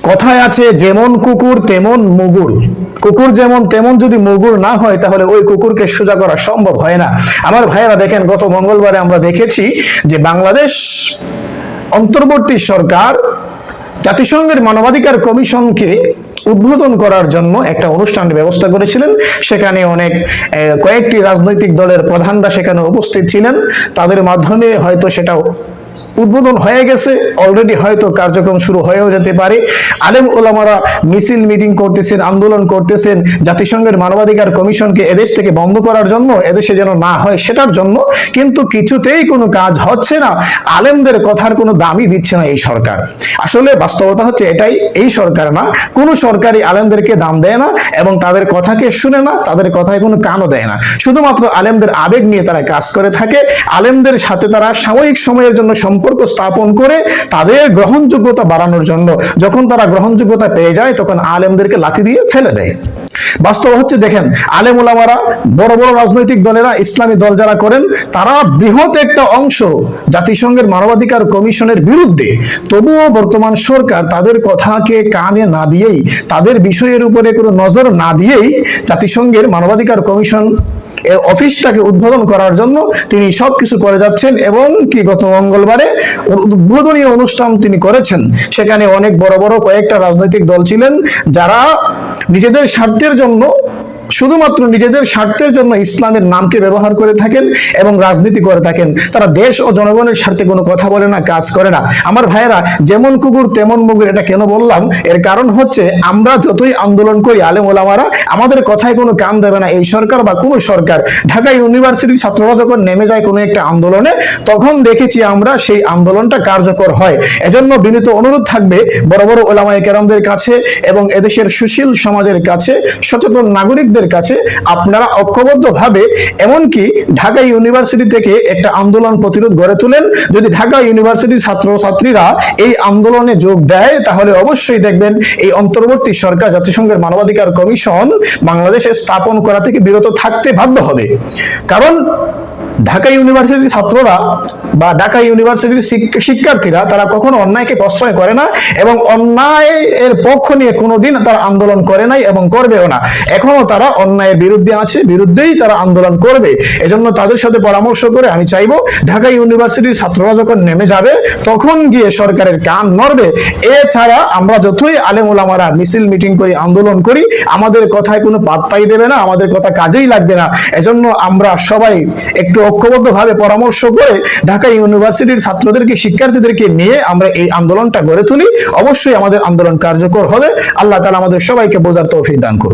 কথায় আছে যেমন কুকুর তেমন মুগুর। কুকুর যেমন তেমন যদি মুগুর না হয় তাহলে ওই কুকুরকে সোজা করা সম্ভব হয় না। আমার ভাইয়েরা দেখেন, গত মঙ্গলবারে আমরা দেখেছি যে বাংলাদেশ অন্তর্বর্তী সরকার জাতিসংঘের মানবাধিকার কমিশনকে উদ্বোধন করার জন্য একটা অনুষ্ঠানের ব্যবস্থা করেছিলেন। সেখানে কয়েকটি রাজনৈতিক দলের প্রধানরা সেখানে উপস্থিত ছিলেন। তাদের মাধ্যমে হয়তো সেটা উদ্বোধন হয়ে গেছে, অলরেডি হয়তো কার্যক্রম শুরু হয়েও যেতে পারে। আলেম ওলামারা মিছিল মিটিং করতেছেন, আন্দোলন করতেছেন জাতিসংঘের মানবাধিকার কমিশনকে এদেশ থেকে বন্ধ করার জন্য, এদেশে যেন না হয় সেটার জন্য। কিন্তু কিছুতেই কোনো কাজ হচ্ছে না। আলেমদের কথার কোনো দামই দিচ্ছে না এই সরকার। আসলে বাস্তবতা হচ্ছে এটাই, এই সরকার না, কোনো সরকারই আলেমদেরকে দাম দেয় না এবং তাদের কথাকে শুনে না, তাদের কথায় কোনো কানও দেয় না। শুধুমাত্র আলেমদের আবেগ নিয়ে তারা কাজ করে থাকে। আলেমদের সাথে তারা সাময়িক সময়ের জন্য সম্পর্ক স্থাপন করে তাদের গ্রহণযোগ্যতা বাড়ানোর জন্য। যখন তারা গ্রহণযোগ্যতা পেয়ে যায় তখন আলেমদেরকে লাথি দিয়ে ফেলে দেয়। বাস্তব হচ্ছে দেখেন, আলেম ওলামারা, বড় বড় রাজনৈতিক দলেরা, ইসলামী দল যারা করেন, তারা বৃহৎ একটা অংশ জাতিসংঘের মানবাধিকার কমিশনের বিরুদ্ধে। তবুও বর্তমান সরকার তাদের কথাকে কানে না দিয়েই, তাদের বিষয়ের উপরে কোনো নজর না দিয়েই জাতিসংঘের মানবাধিকার কমিশন এর অফিসটাকে উদ্বোধন করার জন্য তিনি সবকিছু করে যাচ্ছেন। এবং কি গত মঙ্গলবারে উদ্বোধনী অনুষ্ঠান তিনি করেছেন। সেখানে অনেক বড় বড় কয়েকটা রাজনৈতিক দল ছিলেন যারা নিজেদের স্বার্থের জন্য, শুধুমাত্র নিজেদের স্বার্থের জন্য ইসলামের নামকে ব্যবহার করে থাকেন এবং রাজনীতি করে থাকেন। তারা দেশ ও জনগণের স্বার্থে কোনো কথা বলে না, কাজ করে না। আমার ভাইয়েরা, যেমন কুকুর তেমন মুগুর, এটা কেন বললাম? এর কারণ হচ্ছে আমরা যতই আন্দোলন করি, আলেম ওলামারা আমাদের কথায় কোনো কান দেবে না এই সরকার বা কোনো সরকার। ঢাকা ইউনিভার্সিটির ছাত্ররা যখন নেমে যায় কোনো একটা আন্দোলনে, তখন দেখেছি আমরা সেই আন্দোলনটা কার্যকর হয়। এজন্য বিনীত অনুরোধ থাকবে বড় বড় ওলামায়ে কেরামদের কাছে এবং এদেশের সুশীল সমাজের কাছে, সচেতন নাগরিকদের কাছে, আপনারা ঐক্যবদ্ধভাবে এমনকি ঢাকা ইউনিভার্সিটি থেকে একটা আন্দোলন প্রতিরোধ গড়ে তোলেন। যদি ঢাকা ইউনিভার্সিটির ছাত্রছাত্রীরা এই আন্দোলনে যোগ দেয় তাহলে অবশ্যই দেখবেন এই অন্তর্বর্তী সরকার জাতিসংঘের মানবাধিকার কমিশন বাংলাদেশে স্থাপন করা থেকে বিরত থাকতে বাধ্য হবে। কারণ ঢাকা ইউনিভার্সিটির ছাত্ররা বা ঢাকা ইউনিভার্সিটির শিক্ষার্থীরা তারা কখনো অন্যায়কে প্রশ্রয় করে না এবং অন্যায়ের পক্ষ নিয়ে কোনোদিন তারা আন্দোলন করে নাই এবং করবেও না। এখনো তারা অন্যায়ের বিরুদ্ধে আছে, বিরুদ্ধেই তারা আন্দোলন করবে। এজন্য তাদের সাথে পরামর্শ করে আমি চাইবো, ঢাকা ইউনিভার্সিটির ছাত্ররা যখন নেমে যাবে তখন গিয়ে সরকারের কান নড়বে। এছাড়া আমরা যতই আলেম ওলামারা মিছিল মিটিং করি, আন্দোলন করি, আমাদের কথায় কোনো পাত্তাই দেবে না, আমাদের কথা কাজেই লাগবে না। এজন্য আমরা সবাই একটু ঐক্যবদ্ধভাবে পরামর্শ করে ঢাকা ইউনিভার্সিটির ছাত্রদেরকে, শিক্ষার্থীদেরকে নিয়ে আমরা এই আন্দোলনটা গড়ে তুলি। অবশ্যই আমাদের আন্দোলন কার্যকর হবে। আল্লাহ তাআলা আমাদের সবাইকে বোঝার তৌফিক দান করুন।